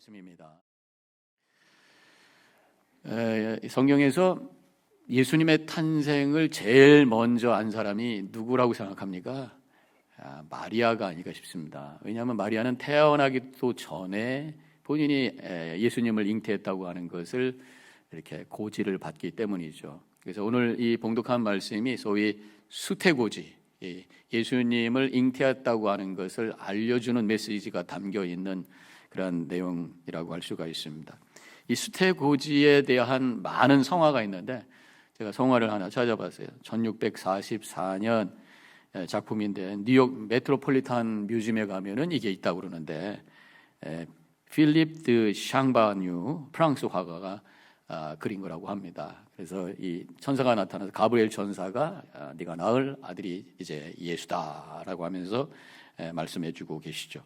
말씀입니다. 성경에서 예수님의 탄생을 제일 먼저 안 사람이 누구라고 생각합니까? 마리아가 아닐까 싶습니다. 왜냐하면 마리아는 태어나기도 전에 본인이 예수님을 잉태했다고 하는 것을 이렇게 고지를 받기 때문이죠. 그래서 오늘 이 봉독한 말씀이 소위 수태고지, 예수님을 잉태했다고 하는 것을 알려주는 메시지가 담겨 있는 그런 내용이라고 할 수가 있습니다. 이 수태고지에 대한 많은 성화가 있는데 제가 성화를 하나 찾아봤어요. 1644년 작품인데 뉴욕 메트로폴리탄 뮤지엄에 가면은 이게 있다고 그러는데 필립 드 샹바뉴 프랑스 화가가 그린 거라고 합니다. 그래서 이 천사가 나타나서 가브리엘 천사가 네가 낳을 아들이 이제 예수다라고 하면서 말씀해주고 계시죠.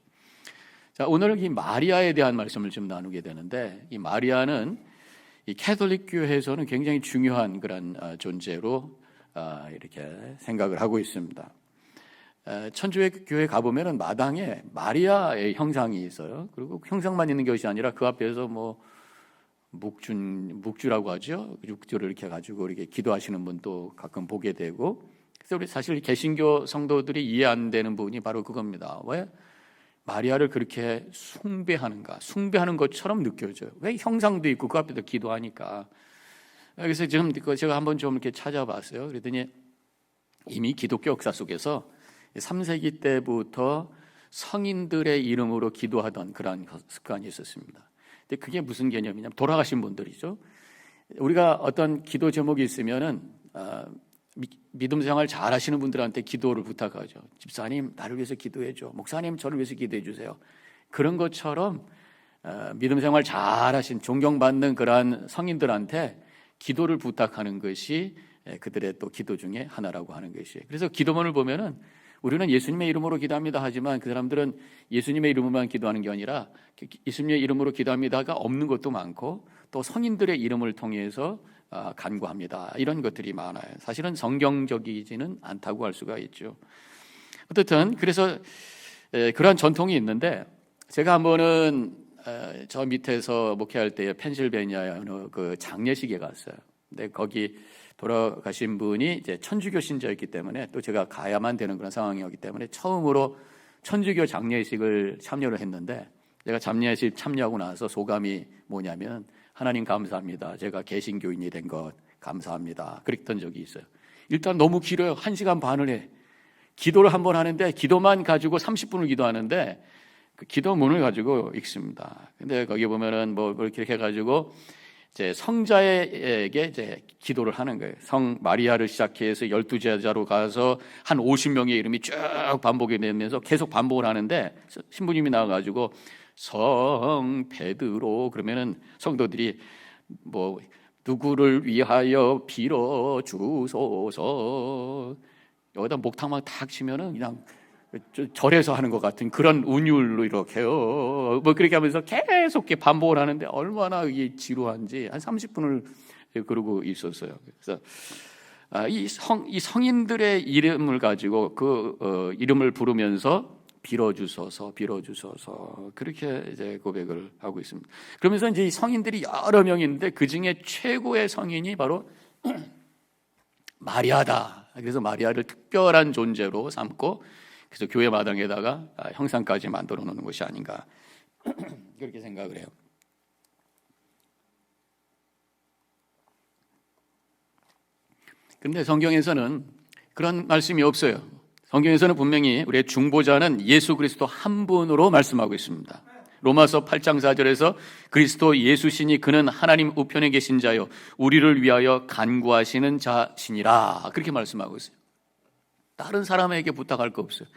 자, 오늘 이 마리아에 대한 말씀을 좀 나누게 되는데 이 마리아는 이 캐톨릭 교회에서는 굉장히 중요한 그런 존재로 이렇게 생각을 하고 있습니다. 천주교 교회 가보면은 마당에 마리아의 형상이 있어요. 그리고 형상만 있는 것이 아니라 그 앞에서 뭐 묵주라고 하죠. 묵주를 이렇게 가지고 이렇게 기도하시는 분도 가끔 보게 되고. 그래서 우리 사실 개신교 성도들이 이해 안 되는 부분이 바로 그겁니다. 왜 마리아를 그렇게 숭배하는가? 숭배하는 것처럼 느껴져요. 왜 형상도 있고 그 앞에서 기도하니까. 그래서 지금 제가 한번 좀 이렇게 찾아봤어요. 그랬더니 이미 기독교 역사 속에서 3세기 때부터 성인들의 이름으로 기도하던 그런 습관이 있었습니다. 근데 그게 무슨 개념이냐면 돌아가신 분들이죠. 우리가 어떤 기도 제목이 있으면은 믿음 생활 잘 하시는 분들한테 기도를 부탁하죠. 집사님 나를 위해서 기도해줘. 목사님 저를 위해서 기도해 주세요. 그런 것처럼 믿음 생활 잘 하신 존경받는 그러한 성인들한테 기도를 부탁하는 것이 그들의 또 기도 중에 하나라고 하는 것이에요. 그래서 기도문을 보면은 우리는 예수님의 이름으로 기도합니다 하지만 그 사람들은 예수님의 이름으로만 기도하는 게 아니라 예수님의 이름으로 기도합니다가 없는 것도 많고 또 성인들의 이름을 통해서 간구합니다. 이런 것들이 많아요. 사실은 성경적이지는 않다고 할 수가 있죠. 어쨌든 그래서 그러한 전통이 있는데 제가 한번은 저 밑에서 목회할 때 펜실베니아에 어느 그 장례식에 갔어요. 근데 거기 돌아가신 분이 이제 천주교 신자였기 때문에 또 제가 가야만 되는 그런 상황이었기 때문에 처음으로 천주교 장례식을 참여를 했는데 제가 장례식 참여하고 나서 소감이 뭐냐면 하나님 감사합니다. 제가 개신교인이 된 것 감사합니다. 그랬던 적이 있어요. 일단 너무 길어요. 1시간 반을 해. 기도를 한 번 하는데 기도만 가지고 30분을 기도하는데 그 기도문을 가지고 읽습니다. 근데 거기 보면은 뭐 이렇게 해가지고 이제 성자에게 이제 기도를 하는 거예요. 성 마리아를 시작해서 12제자로 가서 한 50명의 이름이 쭉 반복이 되면서 계속 반복을 하는데 신부님이 나와가지고 성 베드로 그러면은 성도들이 뭐 누구를 위하여 빌어 주소서 여기다 목탁만 탁 치면은 그냥 절에서 하는 것 같은 그런 운율로 이렇게요. 뭐 그렇게 하면서 계속 반복을 하는데 얼마나 이게 지루한지 한 30분을 그러고 있었어요. 그래서 이 성인들의 이름을 가지고 그 이름을 부르면서 빌어주소서 그렇게 이제 고백을 하고 있습니다. 그러면서 이제 이 성인들이 여러 명이 있는데 그 중에 최고의 성인이 바로 마리아다. 그래서 마리아를 특별한 존재로 삼고 그래서 교회 마당에다가 형상까지 만들어 놓는 것이 아닌가 그렇게 생각을 해요. 그런데 성경에서는 그런 말씀이 없어요. 성경에서는 분명히 우리의 중보자는 예수 그리스도 한 분으로 말씀하고 있습니다. 로마서 8장 4절에서 그리스도 예수시니 그는 하나님 우편에 계신 자요 우리를 위하여 간구하시는 자시니라 그렇게 말씀하고 있어요. 다른 사람에게 부탁할 거 없어요.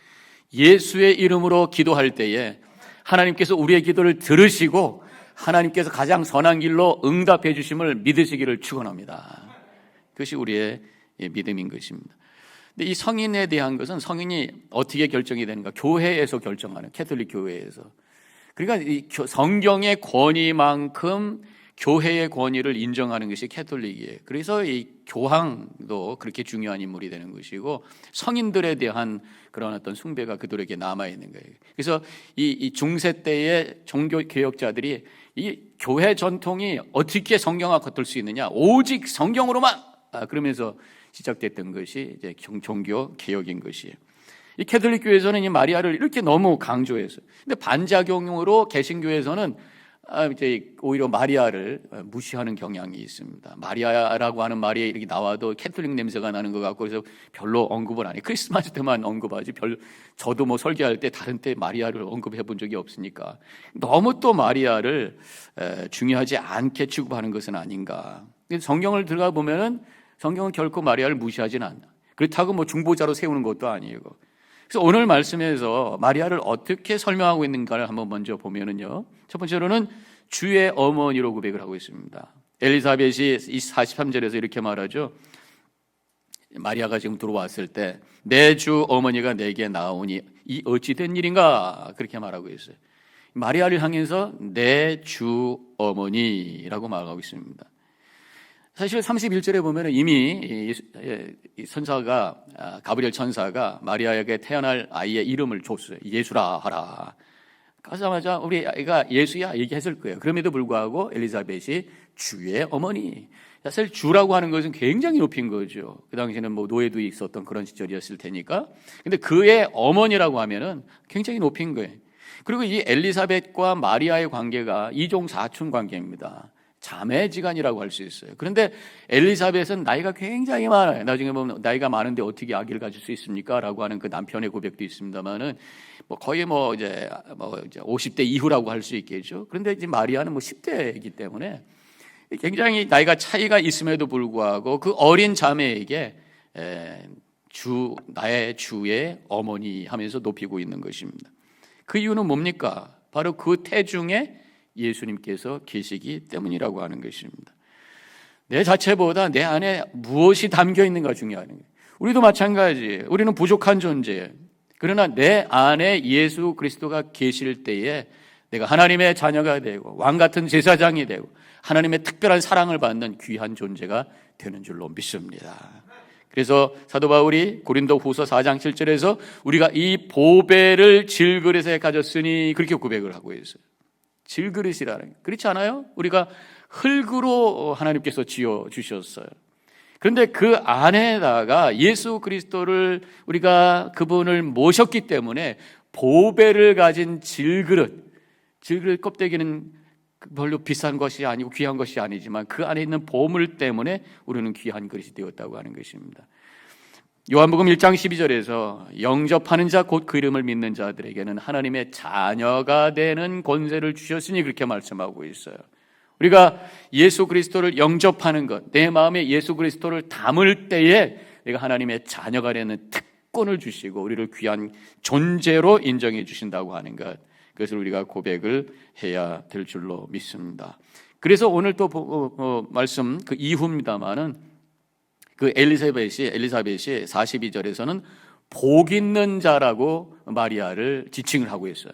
예수의 이름으로 기도할 때에 하나님께서 우리의 기도를 들으시고 하나님께서 가장 선한 길로 응답해 주심을 믿으시기를 축원합니다. 그것이 우리의 믿음인 것입니다. 근데 이 성인에 대한 것은 성인이 어떻게 결정이 되는가? 교회에서 결정하는, 캐톨릭 교회에서. 그러니까 이 성경의 권위만큼 교회의 권위를 인정하는 것이 캐톨릭이에요. 그래서 이 교황도 그렇게 중요한 인물이 되는 것이고 성인들에 대한 그런 어떤 숭배가 그들에게 남아 있는 거예요. 그래서 이 중세 때의 종교 개혁자들이 이 교회 전통이 어떻게 성경과 같을 수 있느냐, 오직 성경으로만 그러면서 시작됐던 것이 이제 종교 개혁인 것이에요. 이 캐톨릭 교회에서는 이 마리아를 이렇게 너무 강조했어요. 근데 반작용으로 개신교에서는 이제 오히려 마리아를 무시하는 경향이 있습니다. 마리아라고 하는 말이 이렇게 나와도 캐톨릭 냄새가 나는 것 같고 그래서 별로 언급을 안 해요. 크리스마스 때만 언급하지 저도 뭐 설교할 때 다른 때 마리아를 언급해 본 적이 없으니까 너무 또 마리아를 중요하지 않게 취급하는 것은 아닌가. 성경을 들어가 보면은 성경은 결코 마리아를 무시하진 않아. 그렇다고 뭐 중보자로 세우는 것도 아니고. 그래서 오늘 말씀에서 마리아를 어떻게 설명하고 있는가를 한번 먼저 보면은요. 첫 번째로는 주의 어머니로 고백을 하고 있습니다. 엘리사벳이 43절에서 이렇게 말하죠. 마리아가 지금 들어왔을 때 내 주 어머니가 내게 나오니 이 어찌 된 일인가 그렇게 말하고 있어요. 마리아를 향해서 내 주 어머니라고 말하고 있습니다. 사실 31절에 보면 이미 이 천사가 가브리엘 천사가 마리아에게 태어날 아이의 이름을 줬어요. 예수라 하라. 가자마자 우리 아이가 예수야 얘기했을 거예요. 그럼에도 불구하고 엘리사벳이 주의 어머니. 사실 주라고 하는 것은 굉장히 높인 거죠. 그 당시에는 뭐 노예도 있었던 그런 시절이었을 테니까. 근데 그의 어머니라고 하면은 굉장히 높인 거예요. 그리고 이 엘리사벳과 마리아의 관계가 이종 사촌 관계입니다. 자매지간이라고 할 수 있어요. 그런데 엘리사벳은 나이가 굉장히 많아요. 나중에 보면 나이가 많은데 어떻게 아기를 가질 수 있습니까? 라고 하는 그 남편의 고백도 있습니다만은 뭐 거의 이제 50대 이후라고 할 수 있겠죠. 그런데 이제 마리아는 뭐 10대이기 때문에 굉장히 나이가 차이가 있음에도 불구하고 그 어린 자매에게 나의 주의 어머니 하면서 높이고 있는 것입니다. 그 이유는 뭡니까? 바로 그 태중에 예수님께서 계시기 때문이라고 하는 것입니다. 내 자체보다 내 안에 무엇이 담겨 있는가 중요한 거예요. 우리도 마찬가지예요. 우리는 부족한 존재예요. 그러나 내 안에 예수 그리스도가 계실 때에 내가 하나님의 자녀가 되고 왕 같은 제사장이 되고 하나님의 특별한 사랑을 받는 귀한 존재가 되는 줄로 믿습니다. 그래서 사도 바울이 고린도 후서 4장 7절에서 우리가 이 보배를 질그릇에 가졌으니 그렇게 고백을 하고 있어요. 질그릇이라는 게 그렇지 않아요? 우리가 흙으로 하나님께서 지어 주셨어요. 그런데 그 안에다가 예수 그리스도를 우리가 그분을 모셨기 때문에 보배를 가진 질그릇 껍데기는 별로 비싼 것이 아니고 귀한 것이 아니지만 그 안에 있는 보물 때문에 우리는 귀한 그릇이 되었다고 하는 것입니다. 요한복음 1장 12절에서 영접하는 자 곧 그 이름을 믿는 자들에게는 하나님의 자녀가 되는 권세를 주셨으니 그렇게 말씀하고 있어요. 우리가 예수 그리스도를 영접하는 것, 내 마음에 예수 그리스도를 담을 때에 내가 하나님의 자녀가 되는 특권을 주시고 우리를 귀한 존재로 인정해 주신다고 하는 것, 그것을 우리가 고백을 해야 될 줄로 믿습니다. 그래서 오늘 또 말씀 그 이후입니다마는 그 엘리사벳이 42절에서는 복 있는 자라고 마리아를 지칭을 하고 있어요.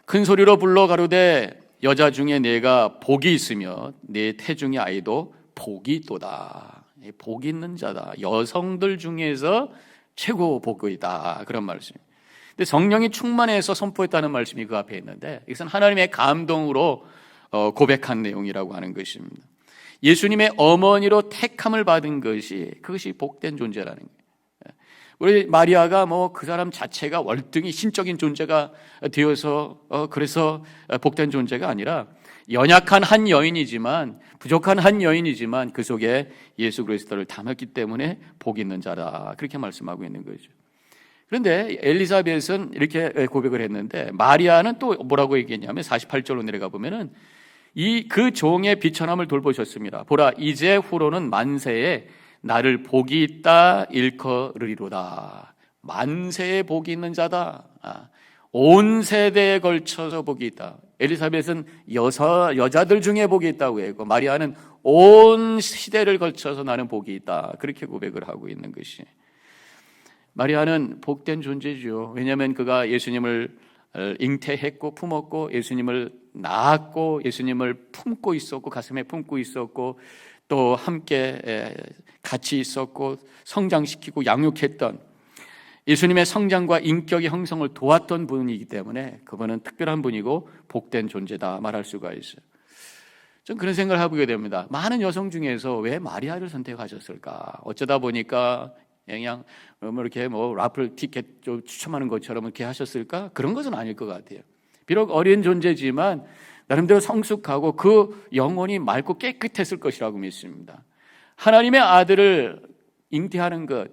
큰 소리로 불러 가로되 여자 중에 내가 복이 있으며 내 태중의 아이도 복이 있도다. 복 있는 자다. 여성들 중에서 최고 복이다. 그런 말씀. 근데 성령이 충만해서 선포했다는 말씀이 그 앞에 있는데 이것은 하나님의 감동으로 고백한 내용이라고 하는 것입니다. 예수님의 어머니로 택함을 받은 그것이 복된 존재라는 거예요. 우리 마리아가 그 사람 자체가 월등히 신적인 존재가 되어서 그래서 복된 존재가 아니라 연약한 한 여인이지만 부족한 한 여인이지만 그 속에 예수 그리스도를 담았기 때문에 복 있는 자다 그렇게 말씀하고 있는 거죠. 그런데 엘리사벳은 이렇게 고백을 했는데 마리아는 또 뭐라고 얘기했냐면 48절로 내려가 보면은 그 종의 비천함을 돌보셨습니다. 보라 이제 후로는 만세에 나를 복이 있다 일컬으리로다. 만세에 복이 있는 자다. 온 세대에 걸쳐서 복이 있다. 엘리사벳은 여자들 중에 복이 있다고 했고 마리아는 온 시대를 걸쳐서 나는 복이 있다. 그렇게 고백을 하고 있는 것이. 마리아는 복된 존재죠. 왜냐하면 그가 예수님을 잉태했고 품었고 예수님을 낳았고 예수님을 품고 있었고 가슴에 품고 있었고 또 함께 같이 있었고 성장시키고 양육했던 예수님의 성장과 인격의 형성을 도왔던 분이기 때문에 그분은 특별한 분이고 복된 존재다 말할 수가 있어요. 좀 그런 생각을 해보게 됩니다. 많은 여성 중에서 왜 마리아를 선택하셨을까? 어쩌다 보니까 그냥 이렇게 라플 티켓 좀 추첨하는 것처럼 이렇게 하셨을까? 그런 것은 아닐 것 같아요. 비록 어린 존재지만 나름대로 성숙하고 그 영혼이 맑고 깨끗했을 것이라고 믿습니다. 하나님의 아들을 잉태하는 것,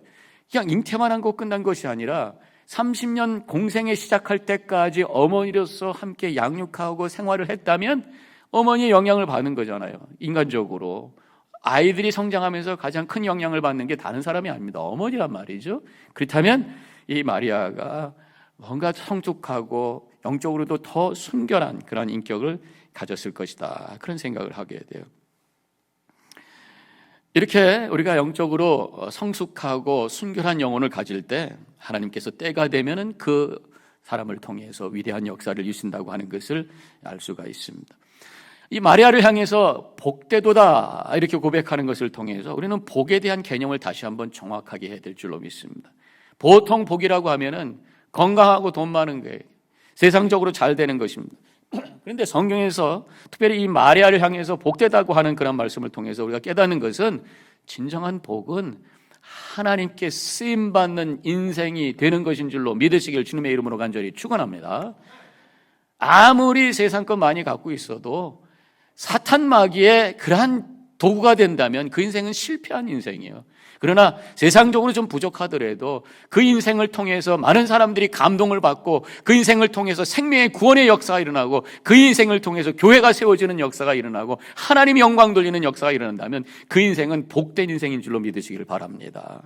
그냥 잉태만 한 거 끝난 것이 아니라 30년 공생에 시작할 때까지 어머니로서 함께 양육하고 생활을 했다면 어머니의 영향을 받는 거잖아요. 인간적으로 아이들이 성장하면서 가장 큰 영향을 받는 게 다른 사람이 아닙니다. 어머니란 말이죠. 그렇다면 이 마리아가 뭔가 성숙하고 영적으로도 더 순결한 그런 인격을 가졌을 것이다, 그런 생각을 하게 돼요. 이렇게 우리가 영적으로 성숙하고 순결한 영혼을 가질 때 하나님께서 때가 되면은 그 사람을 통해서 위대한 역사를 이루신다고 하는 것을 알 수가 있습니다. 이 마리아를 향해서 복되도다 이렇게 고백하는 것을 통해서 우리는 복에 대한 개념을 다시 한번 정확하게 해야 될 줄로 믿습니다. 보통 복이라고 하면은 건강하고 돈 많은 거예요. 세상적으로 잘 되는 것입니다. 그런데 성경에서 특별히 이 마리아를 향해서 복되다고 하는 그런 말씀을 통해서 우리가 깨닫는 것은 진정한 복은 하나님께 쓰임받는 인생이 되는 것인 줄로 믿으시길 주님의 이름으로 간절히 축원합니다. 아무리 세상 것 많이 갖고 있어도 사탄 마귀의 그러한 도구가 된다면 그 인생은 실패한 인생이에요. 그러나 세상적으로 좀 부족하더라도 그 인생을 통해서 많은 사람들이 감동을 받고 그 인생을 통해서 생명의 구원의 역사가 일어나고 그 인생을 통해서 교회가 세워지는 역사가 일어나고 하나님이 영광 돌리는 역사가 일어난다면 그 인생은 복된 인생인 줄로 믿으시기를 바랍니다.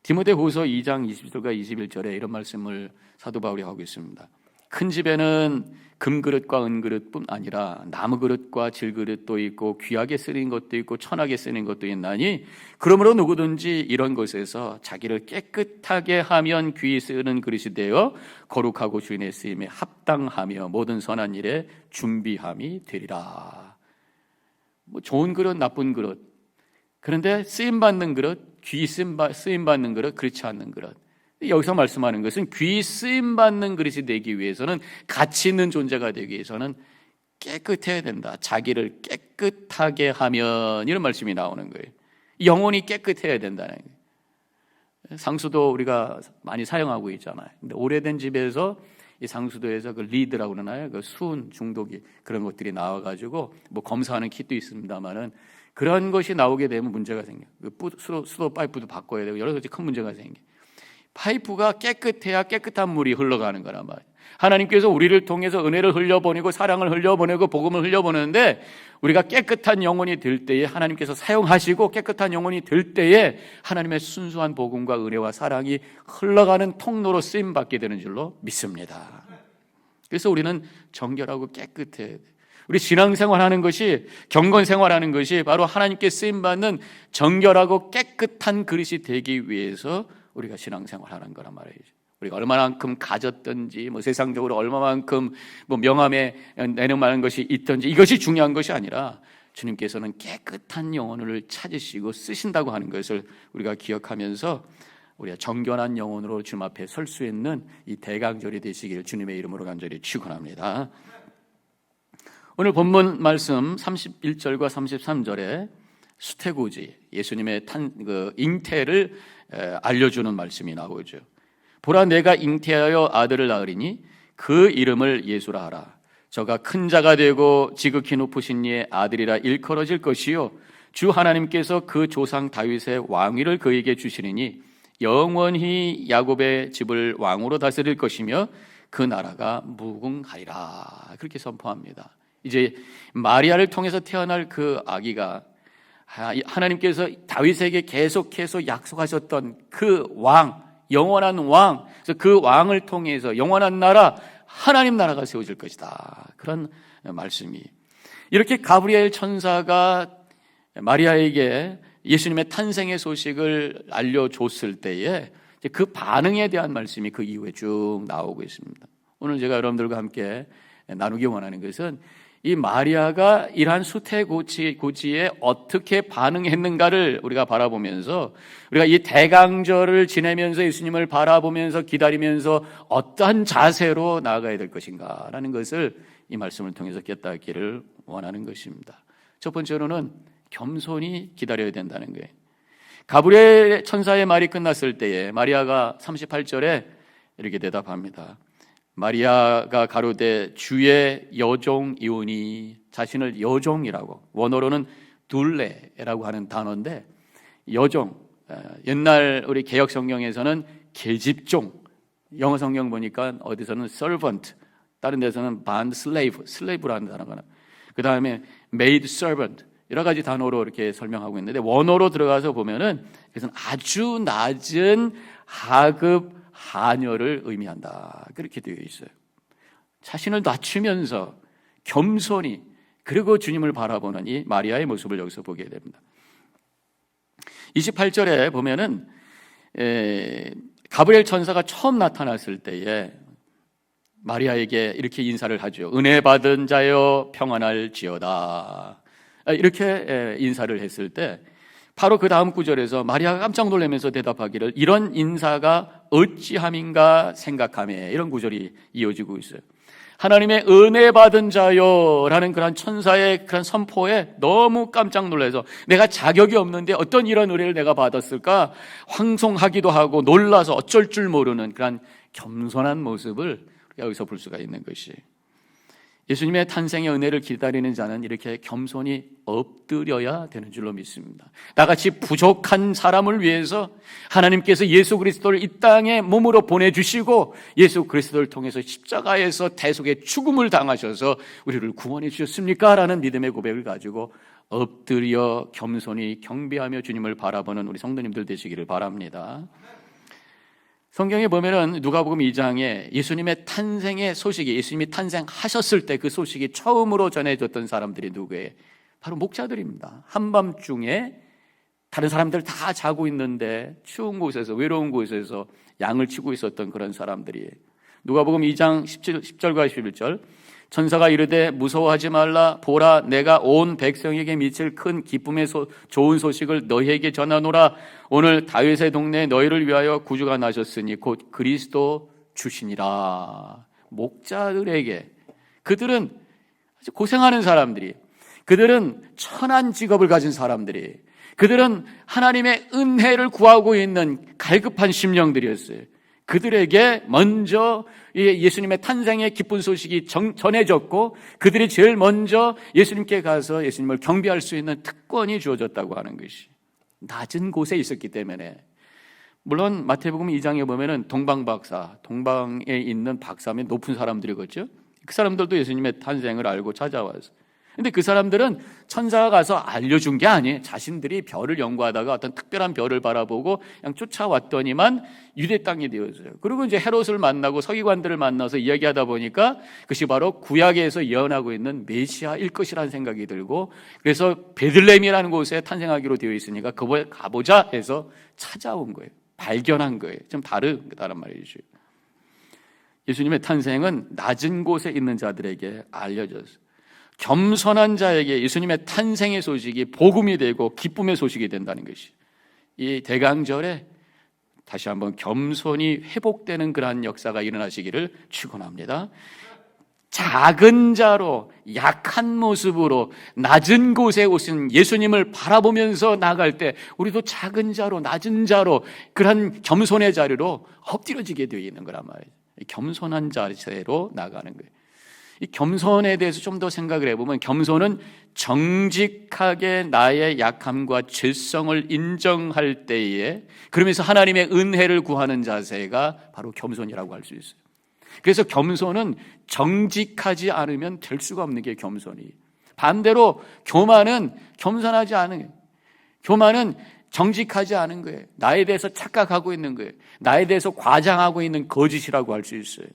디모데후서 2장 20절과 21절에 이런 말씀을 사도 바울이 하고 있습니다. 큰 집에는 금그릇과 은그릇뿐 아니라 나무그릇과 질그릇도 있고 귀하게 쓰는 것도 있고 천하게 쓰는 것도 있나니 그러므로 누구든지 이런 것에서 자기를 깨끗하게 하면 귀히 쓰는 그릇이 되어 거룩하고 주인의 쓰임에 합당하며 모든 선한 일에 준비함이 되리라. 좋은 그릇, 나쁜 그릇, 그런데 쓰임받는 그릇, 귀히 쓰임받는 그릇, 그렇지 않는 그릇. 여기서 말씀하는 것은 귀히 쓰임받는 그릇이 되기 위해서는, 가치 있는 존재가 되기 위해서는 깨끗해야 된다. 자기를 깨끗하게 하면, 이런 말씀이 나오는 거예요. 영혼이 깨끗해야 된다는 거예요. 상수도 우리가 많이 사용하고 있잖아요. 근데 오래된 집에서 이 상수도에서 그 리드라고 그러나요? 그 수은 중독이 그런 것들이 나와가지고 뭐 검사하는 킷도 있습니다만은 그런 것이 나오게 되면 문제가 생겨요. 수도 파이프도 바꿔야 되고 여러 가지 큰 문제가 생겨요. 파이프가 깨끗해야 깨끗한 물이 흘러가는 거란 말이에요. 하나님께서 우리를 통해서 은혜를 흘려보내고 사랑을 흘려보내고 복음을 흘려보내는데 우리가 깨끗한 영혼이 될 때에 하나님께서 사용하시고 깨끗한 영혼이 될 때에 하나님의 순수한 복음과 은혜와 사랑이 흘러가는 통로로 쓰임받게 되는 줄로 믿습니다. 그래서 우리는 정결하고 깨끗해야 돼요. 우리 신앙생활하는 것이, 경건생활하는 것이 바로 하나님께 쓰임받는 정결하고 깨끗한 그릇이 되기 위해서 우리가 신앙생활하는 거란 말이죠. 우리가 얼마만큼 가졌든지 세상적으로 얼마만큼 명함에 내는 많은 것이 있든지 이것이 중요한 것이 아니라 주님께서는 깨끗한 영혼을 찾으시고 쓰신다고 하는 것을 우리가 기억하면서 우리가 정결한 영혼으로 주님 앞에 설 수 있는 이 대강절이 되시길 주님의 이름으로 간절히 축원합니다. 오늘 본문 말씀 31절과 33절에 수태고지, 예수님의 잉태를 알려주는 말씀이 나오죠. 보라, 내가 잉태하여 아들을 낳으리니 그 이름을 예수라 하라. 저가 큰 자가 되고 지극히 높으신 이의 아들이라 일컬어질 것이요 주 하나님께서 그 조상 다윗의 왕위를 그에게 주시리니 영원히 야곱의 집을 왕으로 다스릴 것이며 그 나라가 무궁하리라. 그렇게 선포합니다. 이제 마리아를 통해서 태어날 그 아기가 하나님께서 다윗에게 계속해서 약속하셨던 그 왕, 영원한 왕, 그래서 그 왕을 통해서 영원한 나라, 하나님 나라가 세워질 것이다. 그런 말씀이, 이렇게 가브리엘 천사가 마리아에게 예수님의 탄생의 소식을 알려줬을 때에 이제 그 반응에 대한 말씀이 그 이후에 쭉 나오고 있습니다. 오늘 제가 여러분들과 함께 나누기 원하는 것은 이 마리아가 이러한 수태고지에 어떻게 반응했는가를 우리가 바라보면서, 우리가 이 대강절을 지내면서 예수님을 바라보면서 기다리면서 어떠한 자세로 나아가야 될 것인가라는 것을 이 말씀을 통해서 깨닫기를 원하는 것입니다. 첫 번째로는 겸손히 기다려야 된다는 거예요. 가브리엘 천사의 말이 끝났을 때에 마리아가 38절에 이렇게 대답합니다. 마리아가 가로되 주의 여종이오니, 자신을 여종이라고, 원어로는 둘레라고 하는 단어인데, 여종, 옛날 우리 개역 성경에서는 계집종, 영어 성경 보니까 어디서는 servant, 다른 데서는 bond slave, slave라는 단어가 나와요. 그 다음에 maid servant, 여러 가지 단어로 이렇게 설명하고 있는데, 원어로 들어가서 보면은 그것은 아주 낮은 하급 하녀를 의미한다, 그렇게 되어 있어요. 자신을 낮추면서 겸손히, 그리고 주님을 바라보는 이 마리아의 모습을 여기서 보게 됩니다. 28절에 보면은 가브리엘 천사가 처음 나타났을 때에 마리아에게 이렇게 인사를 하죠. 은혜 받은 자여 평안할지어다, 이렇게 인사를 했을 때 바로 그 다음 구절에서 마리아가 깜짝 놀라면서 대답하기를 이런 인사가 어찌함인가 생각하며, 이런 구절이 이어지고 있어요. 하나님의 은혜 받은 자요라는 그런 천사의 그런 선포에 너무 깜짝 놀라서 내가 자격이 없는데 어떤 이런 은혜를 내가 받았을까 황송하기도 하고 놀라서 어쩔 줄 모르는 그런 겸손한 모습을 여기서 볼 수가 있는 것이, 예수님의 탄생의 은혜를 기다리는 자는 이렇게 겸손히 엎드려야 되는 줄로 믿습니다. 나같이 부족한 사람을 위해서 하나님께서 예수 그리스도를 이 땅에 몸으로 보내주시고 예수 그리스도를 통해서 십자가에서 대속의 죽음을 당하셔서 우리를 구원해 주셨습니까? 라는 믿음의 고백을 가지고 엎드려 겸손히 경배하며 주님을 바라보는 우리 성도님들 되시기를 바랍니다. 성경에 보면은 누가복음 2장에 예수님의 탄생의 소식이, 예수님이 탄생하셨을 때 그 소식이 처음으로 전해졌던 사람들이 누구예요? 바로 목자들입니다. 한밤중에 다른 사람들 다 자고 있는데 추운 곳에서, 외로운 곳에서 양을 치고 있었던 그런 사람들이에요. 누가복음 2장 10절과 11절, 천사가 이르되 무서워하지 말라, 보라 내가 온 백성에게 미칠 큰 기쁨의 좋은 소식을 너희에게 전하노라. 오늘 다윗의 동네에 너희를 위하여 구주가 나셨으니 곧 그리스도 주시니라. 목자들에게, 그들은 아주 고생하는 사람들이, 그들은 천한 직업을 가진 사람들이, 그들은 하나님의 은혜를 구하고 있는 갈급한 심령들이었어요. 그들에게 먼저 예수님의 탄생의 기쁜 소식이 전해졌고, 그들이 제일 먼저 예수님께 가서 예수님을 경배할 수 있는 특권이 주어졌다고 하는 것이, 낮은 곳에 있었기 때문에. 물론 마태복음 2장에 보면은 동방에 있는 박사면 높은 사람들이겠죠. 그 사람들도 예수님의 탄생을 알고 찾아왔어요. 근데 그 사람들은 천사가 가서 알려준 게 아니에요. 자신들이 별을 연구하다가 어떤 특별한 별을 바라보고 그냥 쫓아왔더니만 유대 땅이 되었어요. 그리고 이제 헤롯을 만나고 서기관들을 만나서 이야기하다 보니까 그것이 바로 구약에서 예언하고 있는 메시아일 것이라는 생각이 들고, 그래서 베들레헴이라는 곳에 탄생하기로 되어 있으니까 그곳에 가보자 해서 찾아온 거예요. 발견한 거예요. 좀 다르다는 말이죠. 예수님의 탄생은 낮은 곳에 있는 자들에게 알려졌어요. 겸손한 자에게 예수님의 탄생의 소식이 복음이 되고 기쁨의 소식이 된다는 것이, 이 대강절에 다시 한번 겸손히 회복되는 그러한 역사가 일어나시기를 축원합니다. 작은 자로, 약한 모습으로 낮은 곳에 오신 예수님을 바라보면서 나갈 때 우리도 작은 자로, 낮은 자로, 그런 겸손의 자리로 엎드려지게 되어 있는 거란 말이에요. 겸손한 자세로 나가는 거예요. 이 겸손에 대해서 좀 더 생각을 해보면, 겸손은 정직하게 나의 약함과 죄성을 인정할 때에, 그러면서 하나님의 은혜를 구하는 자세가 바로 겸손이라고 할 수 있어요. 그래서 겸손은 정직하지 않으면 될 수가 없는 게 겸손이. 반대로 교만은 겸손하지 않은 거예요. 교만은 정직하지 않은 거예요. 나에 대해서 착각하고 있는 거예요. 나에 대해서 과장하고 있는 거짓이라고 할 수 있어요.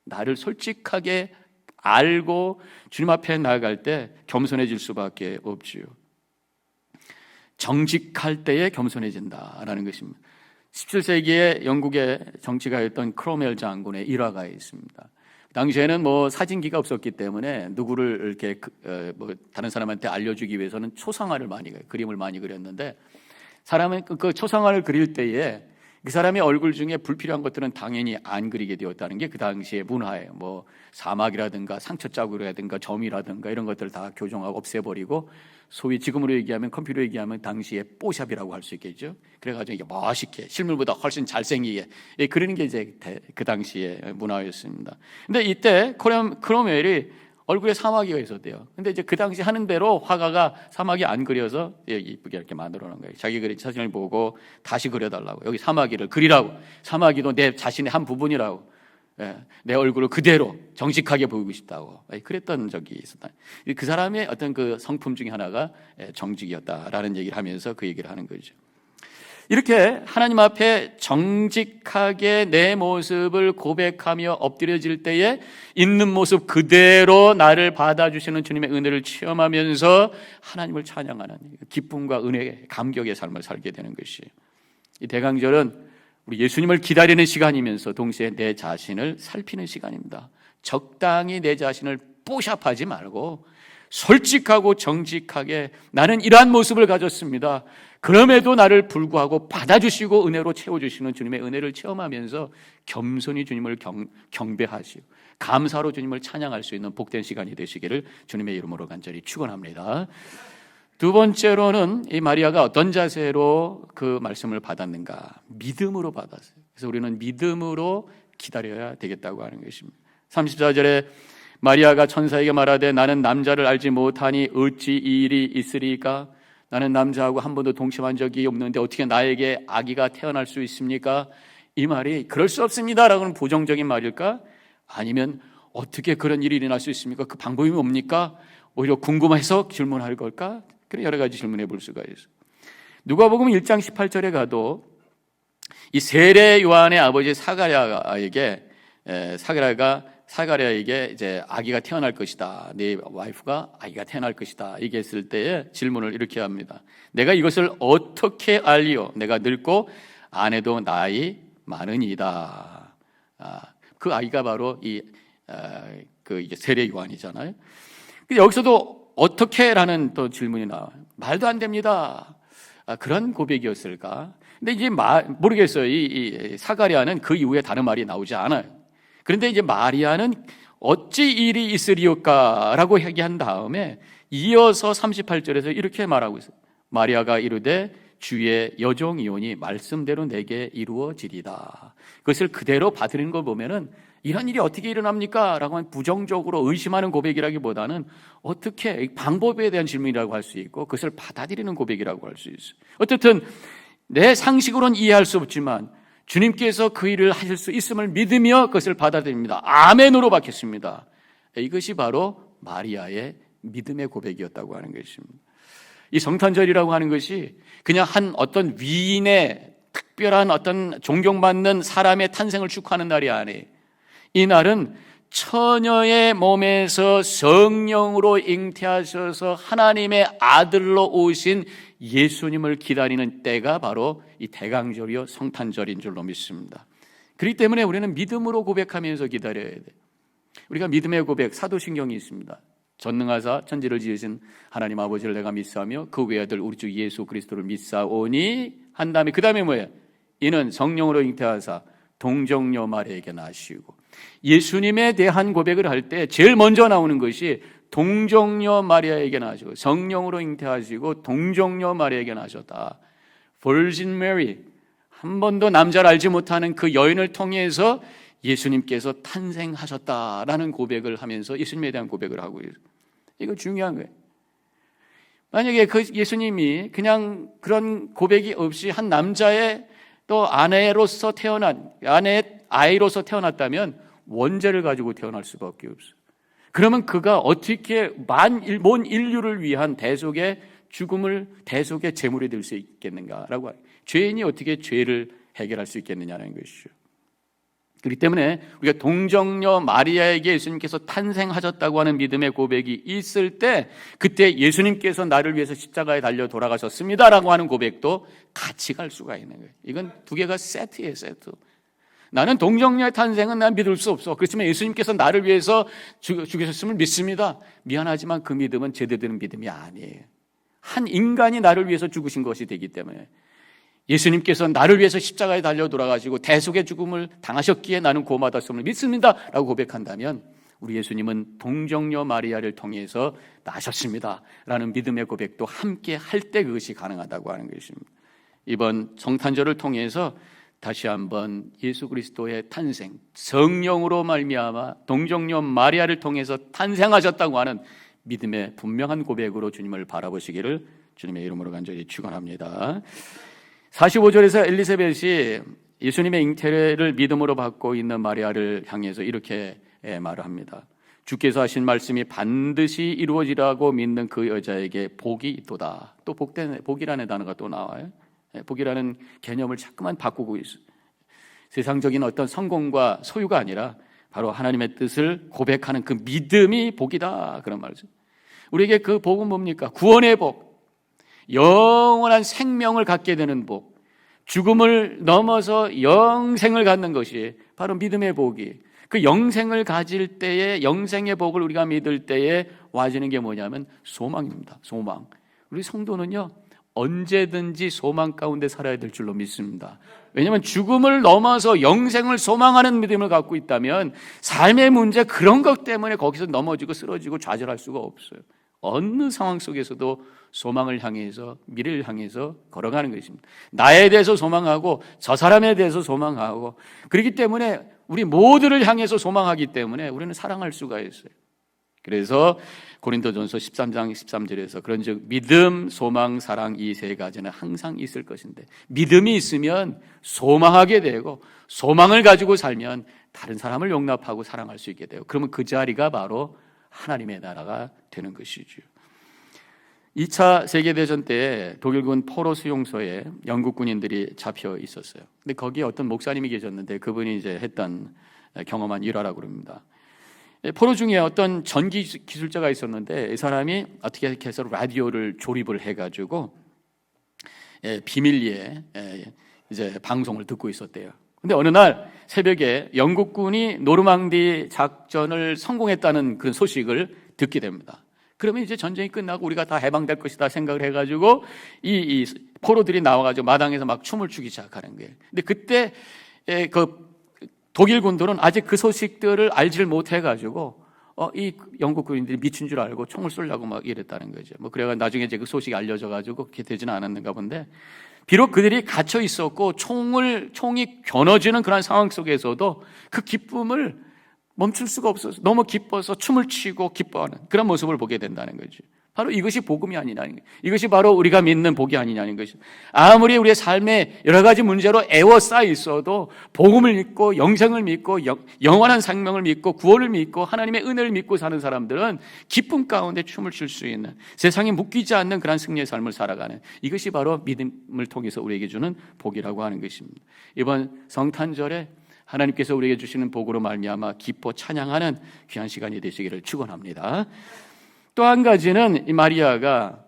나를 솔직하게 알고 주님 앞에 나아갈 때 겸손해질 수밖에 없지요. 정직할 때에 겸손해진다라는 것입니다. 17세기에 영국의 정치가였던 크로멜 장군의 일화가 있습니다. 당시에는 뭐 사진기가 없었기 때문에 누구를 이렇게 다른 사람한테 알려주기 위해서는 초상화를 그림을 많이 그렸는데, 사람은 그 초상화를 그릴 때에 그 사람의 얼굴 중에 불필요한 것들은 당연히 안 그리게 되었다는 게 그 당시의 문화예요. 뭐 사막이라든가 상처 자국이라든가 점이라든가 이런 것들을 다 교정하고 없애버리고, 소위 지금으로 얘기하면, 컴퓨터로 얘기하면 당시에 뽀샵이라고 할 수 있겠죠. 그래가지고 이게 멋있게, 실물보다 훨씬 잘생기게 그리는 게 이제 그 당시의 문화였습니다. 근데 이때 크로멜이 얼굴에 사마귀가 있었대요. 근데 이제 그 당시 하는 대로 화가가 사마귀 안 그려서 이쁘게 이렇게 만들어 놓은 거예요. 자기 그린 사진을 보고 다시 그려달라고, 여기 사마귀를 그리라고, 사마귀도 내 자신의 한 부분이라고, 내 얼굴을 그대로 정직하게 보이고 싶다고 그랬던 적이 있었다. 그 사람의 어떤 그 성품 중에 하나가 정직이었다라는 얘기를 하면서 그 얘기를 하는 거죠. 이렇게 하나님 앞에 정직하게 내 모습을 고백하며 엎드려질 때에 있는 모습 그대로 나를 받아주시는 주님의 은혜를 체험하면서 하나님을 찬양하는 기쁨과 은혜, 감격의 삶을 살게 되는 것이에요. 이 대강절은 우리 예수님을 기다리는 시간이면서 동시에 내 자신을 살피는 시간입니다. 적당히 내 자신을 뽀샵하지 말고 솔직하고 정직하게, 나는 이러한 모습을 가졌습니다, 그럼에도 나를 불구하고 받아주시고 은혜로 채워주시는 주님의 은혜를 체험하면서 겸손히 주님을 경배하시고 감사로 주님을 찬양할 수 있는 복된 시간이 되시기를 주님의 이름으로 간절히 축원합니다. 두 번째로는 이 마리아가 어떤 자세로 그 말씀을 받았는가? 믿음으로 받았어요. 그래서 우리는 믿음으로 기다려야 되겠다고 하는 것입니다. 34절에 마리아가 천사에게 말하되 나는 남자를 알지 못하니 어찌 이 일이 있으리까? 나는 남자하고 한 번도 동침한 적이 없는데 어떻게 나에게 아기가 태어날 수 있습니까? 이 말이 그럴 수 없습니다라고는 부정적인 말일까? 아니면 어떻게 그런 일이 일어날 수 있습니까? 그 방법이 뭡니까? 오히려 궁금해서 질문할 걸까? 그런 여러 가지 질문해 볼 수가 있어요. 누가복음 1장 18절에 가도 이 세례 요한의 아버지 사가랴에게 이제 아기가 태어날 것이다, 네 와이프가 아기가 태어날 것이다 얘기했을 때에 질문을 이렇게 합니다. 내가 이것을 어떻게 알리오? 내가 늙고 아내도 나이 많으니이다. 그 아기가 바로 이제 세례 요한이잖아요. 여기서도 어떻게라는 또 질문이 나와요. 말도 안 됩니다. 그런 고백이었을까? 근데 이제 모르겠어요. 이 사가랴는 그 이후에 다른 말이 나오지 않아요. 그런데 이제 마리아는 어찌 일이 있으리오까라고 얘기한 다음에 이어서 38절에서 이렇게 말하고 있어요. 마리아가 이르되 주의 여종이오니 말씀대로 내게 이루어지리다. 그것을 그대로 받으는 걸 보면은 이런 일이 어떻게 일어납니까? 라고 하면 부정적으로 의심하는 고백이라기보다는 어떻게, 방법에 대한 질문이라고 할 수 있고 그것을 받아들이는 고백이라고 할 수 있어요. 어쨌든 내 상식으로는 이해할 수 없지만 주님께서 그 일을 하실 수 있음을 믿으며 그것을 받아들입니다. 아멘으로 받겠습니다. 이것이 바로 마리아의 믿음의 고백이었다고 하는 것입니다. 이 성탄절이라고 하는 것이 그냥 한 어떤 위인의 특별한 어떤 존경받는 사람의 탄생을 축하하는 날이 아니에요. 이 날은 처녀의 몸에서 성령으로 잉태하셔서 하나님의 아들로 오신 예수님을 기다리는 때가 바로 이 대강절이요 성탄절인 줄로 믿습니다. 그렇기 때문에 우리는 믿음으로 고백하면서 기다려야 돼요. 우리가 믿음의 고백, 사도신경이 있습니다. 전능하사 천지를 지으신 하나님 아버지를 내가 믿사오며 그 외아들 우리 주 예수 그리스도를 믿사오니 한 다음에 그 다음에 뭐예요? 이는 성령으로 잉태하사 동정녀 마리아에게 나시고, 예수님에 대한 고백을 할 때 제일 먼저 나오는 것이 동정녀 마리아에게 나시고 성령으로 잉태하시고 동정녀 마리아에게 나셨다. Virgin Mary, 한 번도 남자를 알지 못하는 그 여인을 통해서 예수님께서 탄생하셨다라는 고백을 하면서 예수님에 대한 고백을 하고 있어요. 이거 중요한 거예요. 만약에 그 예수님이 그냥 그런 고백이 없이 한 남자의 또 아내로서 태어난, 아내의 아이로서 태어났다면 원죄를 가지고 태어날 수밖에 없어요. 그러면 그가 어떻게 온 인류를 위한 대속의 죽음을, 대속의 제물이 될 수 있겠는가라고, 죄인이 어떻게 죄를 해결할 수 있겠느냐는 것이죠. 그렇기 때문에 우리가 동정녀 마리아에게 예수님께서 탄생하셨다고 하는 믿음의 고백이 있을 때 그때 예수님께서 나를 위해서 십자가에 달려 돌아가셨습니다라고 하는 고백도 같이 갈 수가 있는 거예요. 이건 두 개가 세트예요, 세트. 나는 동정녀의 탄생은 난 믿을 수 없어. 그렇지만 예수님께서 나를 위해서 죽으셨음을 믿습니다. 미안하지만 그 믿음은 제대로 된 믿음이 아니에요. 한 인간이 나를 위해서 죽으신 것이 되기 때문에 예수님께서 나를 위해서 십자가에 달려 돌아가시고 대속의 죽음을 당하셨기에 나는 구원받았음을 믿습니다 라고 고백한다면 우리 예수님은 동정녀 마리아를 통해서 나셨습니다 라는 믿음의 고백도 함께 할 때 그것이 가능하다고 하는 것입니다. 이번 성탄절을 통해서 다시 한번 예수 그리스도의 탄생, 성령으로 말미암아 동정녀 마리아를 통해서 탄생하셨다고 하는 믿음의 분명한 고백으로 주님을 바라보시기를 주님의 이름으로 간절히 축원합니다. 45절에서 엘리사벳이 예수님의 잉태를 믿음으로 받고 있는 마리아를 향해서 이렇게 말을 합니다. 주께서 하신 말씀이 반드시 이루어지라고 믿는 그 여자에게 복이 있도다. 또 복이라는 단어가 또 나와요. 복이라는 개념을 자꾸만 바꾸고 있어요. 세상적인 어떤 성공과 소유가 아니라 바로 하나님의 뜻을 고백하는 그 믿음이 복이다, 그런 말이죠. 우리에게 그 복은 뭡니까? 구원의 복, 영원한 생명을 갖게 되는 복, 죽음을 넘어서 영생을 갖는 것이 바로 믿음의 복이, 그 영생을 가질 때에, 영생의 복을 우리가 믿을 때에 와지는 게 뭐냐면 소망입니다. 소망. 우리 성도는요 언제든지 소망 가운데 살아야 될 줄로 믿습니다. 왜냐하면 죽음을 넘어서 영생을 소망하는 믿음을 갖고 있다면 삶의 문제 그런 것 때문에 거기서 넘어지고 쓰러지고 좌절할 수가 없어요. 어느 상황 속에서도 소망을 향해서, 미래를 향해서 걸어가는 것입니다. 나에 대해서 소망하고 저 사람에 대해서 소망하고, 그렇기 때문에 우리 모두를 향해서 소망하기 때문에 우리는 사랑할 수가 있어요. 그래서 고린도전서 13장 13절에서 그런즉 믿음, 소망, 사랑 이 세 가지는 항상 있을 것인데, 믿음이 있으면 소망하게 되고 소망을 가지고 살면 다른 사람을 용납하고 사랑할 수 있게 돼요. 그러면 그 자리가 바로 하나님의 나라가 되는 것이죠. 2차 세계대전 때 독일군 포로 수용소에 영국 군인들이 잡혀 있었어요. 근데 거기에 어떤 목사님이 계셨는데 그분이 이제 했던 경험한 일화라고 그럽니다. 포로 중에 어떤 전기 기술자가 있었는데 이 사람이 어떻게 해서 라디오를 조립을 해가지고 비밀리에 이제 방송을 듣고 있었대요. 근데 어느 날 새벽에 영국군이 노르망디 작전을 성공했다는 그런 소식을 듣게 됩니다. 그러면 이제 전쟁이 끝나고 우리가 다 해방될 것이다 생각을 해가지고 이 포로들이 나와가지고 마당에서 막 춤을 추기 시작하는 거예요. 근데 그때 그 독일 군들은 아직 그 소식들을 알지를 못해가지고 이 영국 군인들이 미친 줄 알고 총을 쏘려고 막 이랬다는 거죠. 뭐 그래가 나중에 이제 그 소식이 알려져가지고 그렇게 되지는 않았는가 본데, 비록 그들이 갇혀 있었고 총이 겨눠지는 그런 상황 속에서도 그 기쁨을 멈출 수가 없어서 너무 기뻐서 춤을 추고 기뻐하는 그런 모습을 보게 된다는 거죠. 바로 이것이 복음이 아니냐는 거예요. 이것이 바로 우리가 믿는 복이 아니냐는 것이죠. 아무리 우리의 삶에 여러 가지 문제로 애워싸여 있어도 복음을 믿고 영생을 믿고 영원한 생명을 믿고 구원을 믿고 하나님의 은혜를 믿고 사는 사람들은 기쁨 가운데 춤을 출 수 있는, 세상에 묶이지 않는 그런 승리의 삶을 살아가는, 이것이 바로 믿음을 통해서 우리에게 주는 복이라고 하는 것입니다. 이번 성탄절에 하나님께서 우리에게 주시는 복으로 말미암아 기뻐 찬양하는 귀한 시간이 되시기를 축원합니다. 또 한 가지는 이 마리아가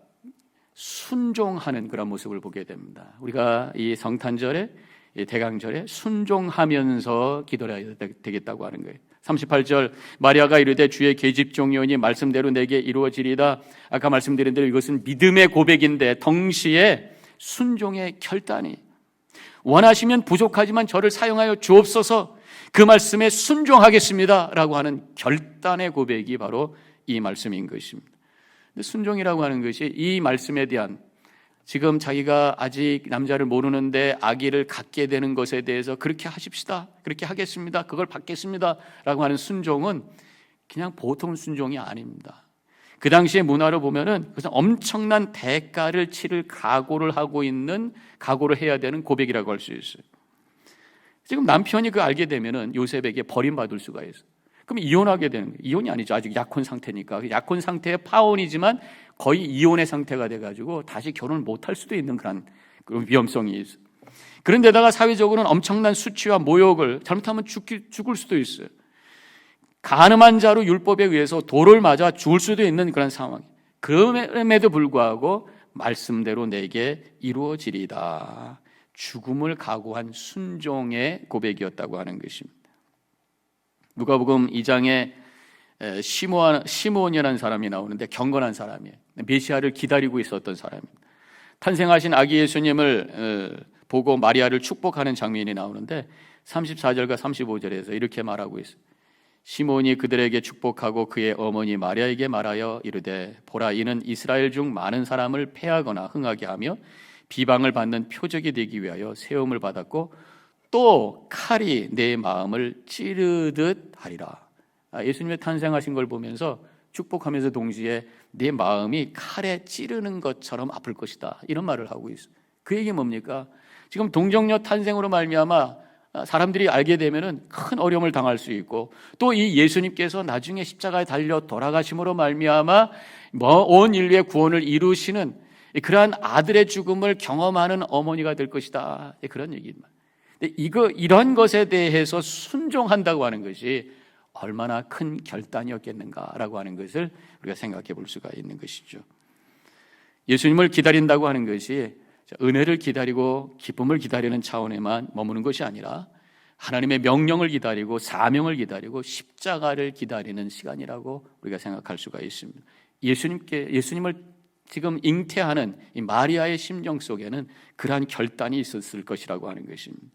순종하는 그런 모습을 보게 됩니다. 우리가 이 성탄절에, 이 대강절에 순종하면서 기도해야 되겠다고 하는 거예요. 38절, 마리아가 이르되 주의 계집종이오니 말씀대로 내게 이루어지리다. 아까 말씀드린 대로 이것은 믿음의 고백인데 동시에 순종의 결단이, 원하시면 부족하지만 저를 사용하여 주옵소서, 그 말씀에 순종하겠습니다 라고 하는 결단의 고백이 바로 이 말씀인 것입니다. 근데 순종이라고 하는 것이 이 말씀에 대한, 지금 자기가 아직 남자를 모르는데 아기를 갖게 되는 것에 대해서 그렇게 하십시다, 그렇게 하겠습니다, 그걸 받겠습니다 라고 하는 순종은 그냥 보통 순종이 아닙니다. 그 당시의 문화로 보면은 그것은 엄청난 대가를 치를 각오를 하고 있는, 각오를 해야 되는 고백이라고 할 수 있어요. 지금 남편이 그거 알게 되면은 요셉에게 버림받을 수가 있어요. 그럼 이혼하게 되는 거예요. 이혼이 아니죠. 아직 약혼 상태니까. 약혼 상태의 파혼이지만 거의 이혼의 상태가 돼가지고 다시 결혼을 못할 수도 있는 그런 위험성이 있어요. 그런데다가 사회적으로는 엄청난 수치와 모욕을, 잘못하면 죽을 수도 있어요. 간음한 자로 율법에 의해서 돌을 맞아 죽을 수도 있는 그런 상황. 그럼에도 불구하고 말씀대로 내게 이루어지리다. 죽음을 각오한 순종의 고백이었다고 하는 것입니다. 누가복음 2장에 시므온이라는 사람이 나오는데 경건한 사람이에요. 메시아를 기다리고 있었던 사람입니다. 탄생하신 아기 예수님을 보고 마리아를 축복하는 장면이 나오는데 34절과 35절에서 이렇게 말하고 있어요. 시므온이 그들에게 축복하고 그의 어머니 마리아에게 말하여 이르되 보라, 이는 이스라엘 중 많은 사람을 패하거나 흥하게 하며 비방을 받는 표적이 되기 위하여 세움을 받았고 또 칼이 내 마음을 찌르듯 하리라. 예수님의 탄생하신 걸 보면서 축복하면서 동시에 내 마음이 칼에 찌르는 것처럼 아플 것이다, 이런 말을 하고 있어요. 그 얘기 뭡니까? 지금 동정녀 탄생으로 말미암아 사람들이 알게 되면은 큰 어려움을 당할 수 있고, 또 이 예수님께서 나중에 십자가에 달려 돌아가심으로 말미암아 온 인류의 구원을 이루시는 그러한 아들의 죽음을 경험하는 어머니가 될 것이다, 그런 얘기입니다. 이런 것에 대해서 순종한다고 하는 것이 얼마나 큰 결단이었겠는가라고 하는 것을 우리가 생각해 볼 수가 있는 것이죠. 예수님을 기다린다고 하는 것이 은혜를 기다리고 기쁨을 기다리는 차원에만 머무는 것이 아니라 하나님의 명령을 기다리고 사명을 기다리고 십자가를 기다리는 시간이라고 우리가 생각할 수가 있습니다. 예수님을 지금 잉태하는 이 마리아의 심정 속에는 그러한 결단이 있었을 것이라고 하는 것입니다.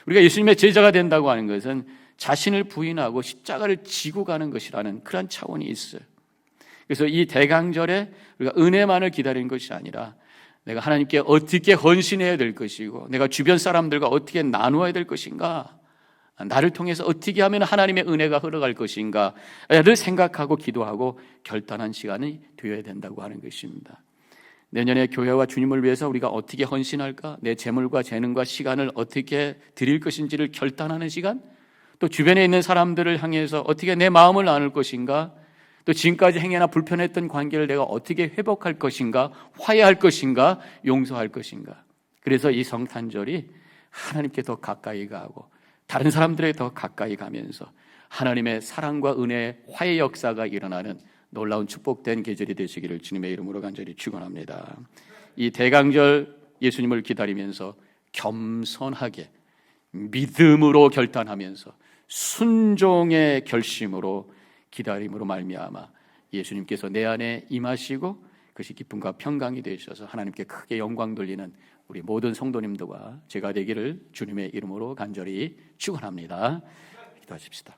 우리가 예수님의 제자가 된다고 하는 것은 자신을 부인하고 십자가를 지고 가는 것이라는 그런 차원이 있어요. 그래서 이 대강절에 우리가 은혜만을 기다리는 것이 아니라 내가 하나님께 어떻게 헌신해야 될 것이고 내가 주변 사람들과 어떻게 나누어야 될 것인가, 나를 통해서 어떻게 하면 하나님의 은혜가 흘러갈 것인가를 생각하고 기도하고 결단한 시간이 되어야 된다고 하는 것입니다. 내년에 교회와 주님을 위해서 우리가 어떻게 헌신할까, 내 재물과 재능과 시간을 어떻게 드릴 것인지를 결단하는 시간, 또 주변에 있는 사람들을 향해서 어떻게 내 마음을 나눌 것인가, 또 지금까지 행해나 불편했던 관계를 내가 어떻게 회복할 것인가, 화해할 것인가, 용서할 것인가. 그래서 이 성탄절이 하나님께 더 가까이 가고 다른 사람들에게 더 가까이 가면서 하나님의 사랑과 은혜의 화해 역사가 일어나는 놀라운 축복된 계절이 되시기를 주님의 이름으로 간절히 축원합니다. 이 대강절 예수님을 기다리면서 겸손하게 믿음으로 결단하면서 순종의 결심으로 기다림으로 말미암아 예수님께서 내 안에 임하시고 그것이 기쁨과 평강이 되셔서 하나님께 크게 영광 돌리는 우리 모든 성도님들과 제가 되기를 주님의 이름으로 간절히 축원합니다. 기도하십시다.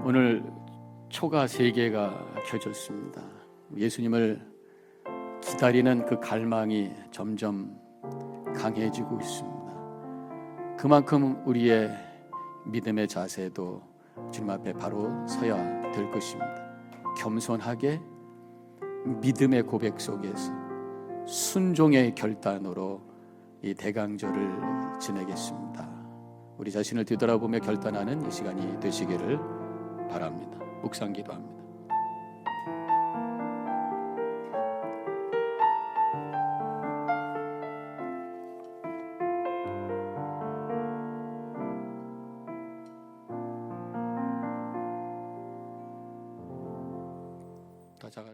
오늘 초가 3개가 켜졌습니다. 예수님을 기다리는 그 갈망이 점점 강해지고 있습니다. 그만큼 우리의 믿음의 자세도 주님 앞에 바로 서야 될 것입니다. 겸손하게 믿음의 고백 속에서 순종의 결단으로 이 대강절을 지내겠습니다. 우리 자신을 뒤돌아보며 결단하는 이 시간이 되시기를 바랍니다. 묵상 기도합니다. 더 자가